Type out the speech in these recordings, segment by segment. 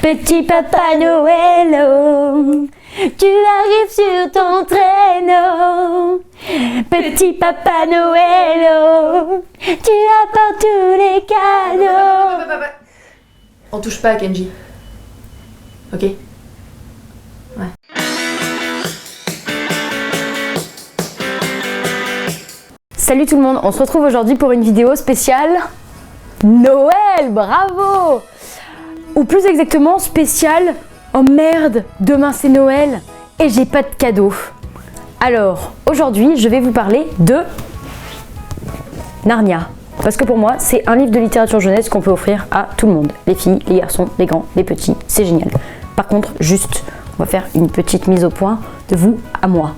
Petit Papa Noël, oh, tu arrives sur ton traîneau. Petit Papa Noël, oh, tu apportes tous les cadeaux. On touche pas à Kenji. Ok? Ouais. Salut tout le monde, on se retrouve aujourd'hui pour une vidéo spéciale Noël, bravo! Ou plus exactement spéciale, oh merde, demain c'est Noël et j'ai pas de cadeau. Alors, aujourd'hui, je vais vous parler de Narnia. Parce que pour moi, c'est un livre de littérature jeunesse qu'on peut offrir à tout le monde. Les filles, les garçons, les grands, les petits, c'est génial. Par contre, juste, on va faire une petite mise au point de vous à moi.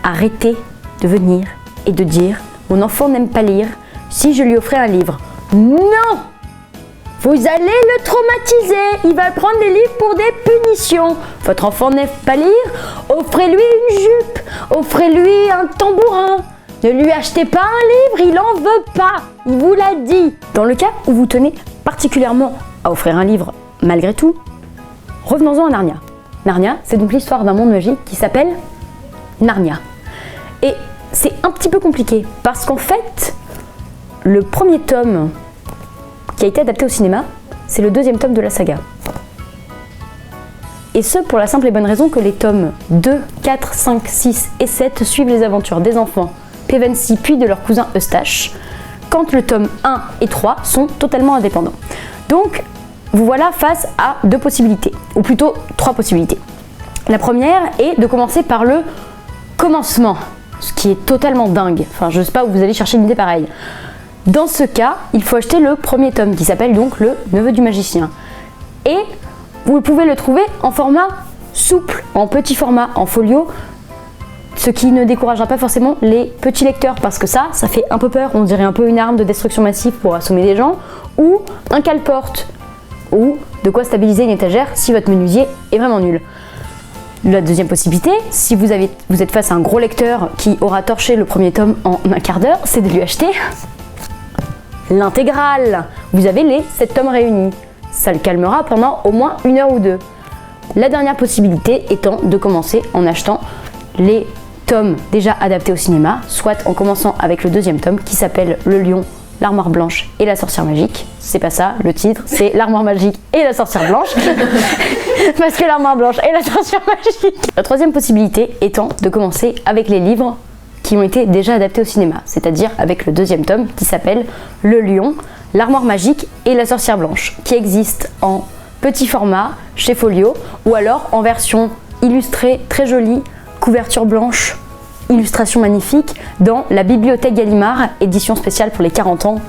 Arrêtez de venir et de dire « Mon enfant n'aime pas lire, si je lui offrais un livre. » Non! Vous allez le traumatiser, il va prendre des livres pour des punitions. Votre enfant n'aime pas lire, offrez-lui une jupe, offrez-lui un tambourin. Ne lui achetez pas un livre, il en veut pas, il vous l'a dit. Dans le cas où vous tenez particulièrement à offrir un livre malgré tout, revenons-en à Narnia. Narnia, c'est donc l'histoire d'un monde magique qui s'appelle Narnia. Et c'est un petit peu compliqué parce qu'en fait, le premier tome qui a été adapté au cinéma, c'est le deuxième tome de la saga. Et ce, pour la simple et bonne raison que les tomes 2, 4, 5, 6 et 7 suivent les aventures des enfants Pevensie puis de leur cousin Eustache, quand le tome 1 et 3 sont totalement indépendants. Donc, vous voilà face à deux possibilités, ou plutôt trois possibilités. La première est de commencer par le commencement, ce qui est totalement dingue. Enfin, je sais pas où vous allez chercher une idée pareille. Dans ce cas, il faut acheter le premier tome qui s'appelle donc Le Neveu du Magicien. Et vous pouvez le trouver en format souple, en petit format, en folio, ce qui ne découragera pas forcément les petits lecteurs parce que ça fait un peu peur. On dirait un peu une arme de destruction massive pour assommer des gens, ou un cale-porte, ou de quoi stabiliser une étagère si votre menuisier est vraiment nul. La deuxième possibilité, si vous êtes face à un gros lecteur qui aura torché le premier tome en un quart d'heure, c'est de lui acheter l'intégrale. Vous avez les 7 tomes réunis. Ça le calmera pendant au moins une heure ou deux. La dernière possibilité étant de commencer en achetant les tomes déjà adaptés au cinéma, soit en commençant avec le deuxième tome qui s'appelle Le Lion, l'Armoire Blanche et la Sorcière Magique. C'est pas ça, le titre, c'est l'Armoire Magique et la Sorcière Blanche. Parce que l'Armoire Blanche et la Sorcière Magique. La troisième possibilité étant de commencer avec les livres qui ont été déjà adaptés au cinéma, c'est-à-dire avec le deuxième tome qui s'appelle Le Lion, l'Armoire Magique et la Sorcière Blanche, qui existe en petit format chez Folio ou alors en version illustrée très jolie, couverture blanche, illustration magnifique dans la Bibliothèque Gallimard, édition spéciale pour les 40 ans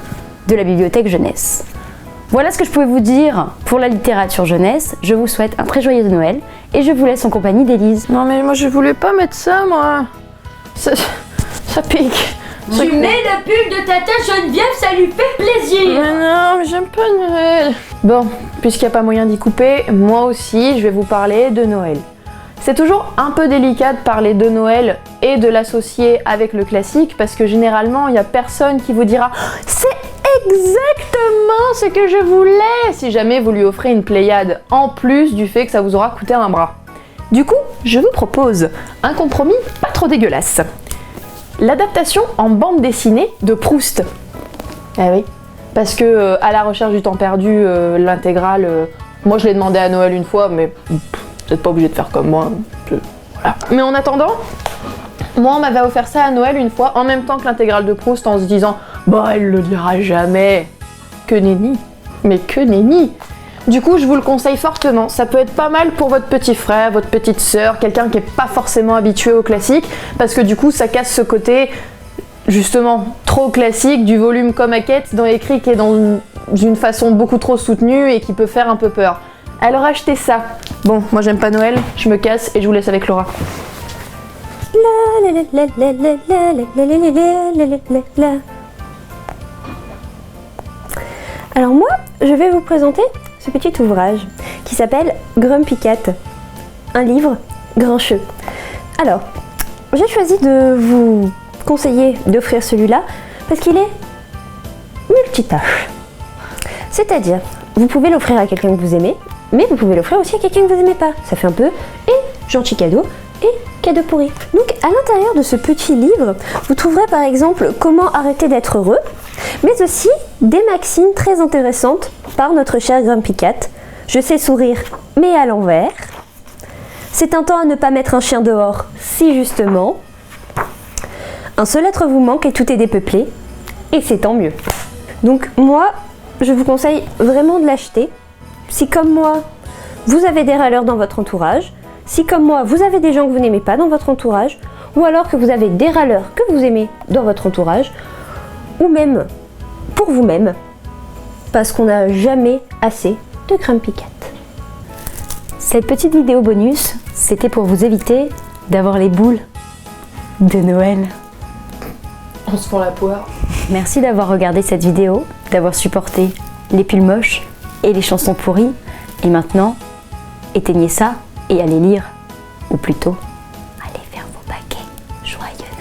de la Bibliothèque Jeunesse. Voilà ce que je pouvais vous dire pour la littérature jeunesse. Je vous souhaite un très joyeux Noël et je vous laisse en compagnie d'Élise. Non mais moi je voulais pas mettre ça moi. Ça pique. Tu mets le pull de Tata Geneviève, ça lui fait plaisir. Mais non, mais j'aime pas Noël. Bon, puisqu'il n'y a pas moyen d'y couper, moi aussi je vais vous parler de Noël. C'est toujours un peu délicat de parler de Noël et de l'associer avec le classique parce que généralement il n'y a personne qui vous dira « C'est exactement ce que je voulais !» si jamais vous lui offrez une Pléiade en plus du fait que ça vous aura coûté un bras. Du coup, je vous propose un compromis pas trop dégueulasse. L'adaptation en bande dessinée de Proust. Eh oui, parce que à la recherche du temps perdu, l'intégrale, moi je l'ai demandé à Noël une fois, mais vous n'êtes pas obligé de faire comme moi. Voilà. Mais en attendant, moi on m'avait offert ça à Noël une fois, en même temps que l'intégrale de Proust, en se disant « Bah elle le dira jamais !» Que nenni. Mais que nenni. Du coup, je vous le conseille fortement. Ça peut être pas mal pour votre petit frère, votre petite sœur, quelqu'un qui n'est pas forcément habitué au classique, parce que du coup, ça casse ce côté, justement, trop classique, du volume comme Hackett, dans écrit qui est dans une façon beaucoup trop soutenue et qui peut faire un peu peur. Alors achetez ça. Bon, moi j'aime pas Noël, je me casse et je vous laisse avec Laura. Alors moi, je vais vous présenter ce petit ouvrage qui s'appelle Grumpy Cat, un livre grincheux. Alors, j'ai choisi de vous conseiller d'offrir celui-là parce qu'il est multitâche. C'est-à-dire, vous pouvez l'offrir à quelqu'un que vous aimez, mais vous pouvez l'offrir aussi à quelqu'un que vous n'aimez pas. Ça fait un peu et gentil cadeau et cadeau pourri. Donc à l'intérieur de ce petit livre, vous trouverez par exemple comment arrêter d'être heureux, mais aussi des maximes très intéressantes par notre cher Grumpy Cat. Je sais sourire, mais à l'envers. C'est un temps à ne pas mettre un chien dehors, si justement. Un seul être vous manque et tout est dépeuplé, et c'est tant mieux. Donc moi, je vous conseille vraiment de l'acheter. Si comme moi, vous avez des râleurs dans votre entourage, si comme moi, vous avez des gens que vous n'aimez pas dans votre entourage, ou alors que vous avez des râleurs que vous aimez dans votre entourage, ou même pour vous-même, parce qu'on n'a jamais assez de Grumpy Cat. Cette petite vidéo bonus, c'était pour vous éviter d'avoir les boules de Noël. On se fend la poire. Merci d'avoir regardé cette vidéo, d'avoir supporté les pulls moches et les chansons pourries. Et maintenant, éteignez ça et allez lire, ou plutôt, allez faire vos paquets joyeux.